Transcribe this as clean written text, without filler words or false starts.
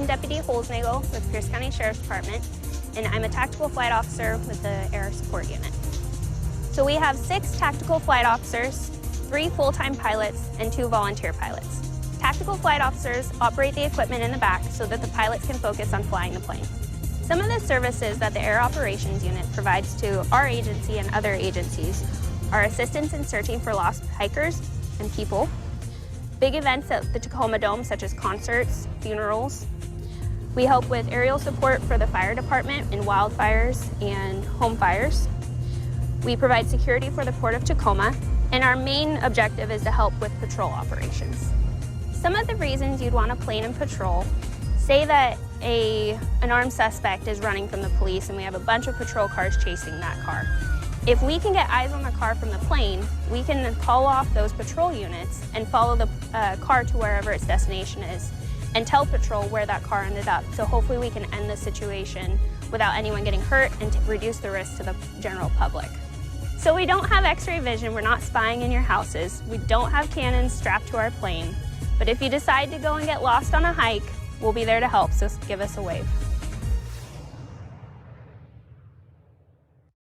Deputy Holsnagel with Pierce County Sheriff's Department, and I'm a tactical flight officer with the Air Support Unit. So we have 6 tactical flight officers, 3 full-time pilots, and 2 volunteer pilots. Tactical flight officers operate the equipment in the back so that the pilots can focus on flying the plane. Some of the services that the Air Operations Unit provides to our agency and other agencies are assistance in searching for lost hikers and people, big events at the Tacoma Dome such as concerts, funerals. We help with aerial support for the fire department in wildfires and home fires. We provide security for the Port of Tacoma, and our main objective is to help with patrol operations. Some of the reasons you'd want a plane in patrol, say that an armed suspect is running from the police and we have a bunch of patrol cars chasing that car. If we can get eyes on the car from the plane, we can call off those patrol units and follow the car to wherever its destination is and tell patrol where that car ended up. So hopefully we can end the situation without anyone getting hurt and to reduce the risk to the general public. So we don't have X-ray vision, we're not spying in your houses, we don't have cannons strapped to our plane, but if you decide to go and get lost on a hike, we'll be there to help, so give us a wave.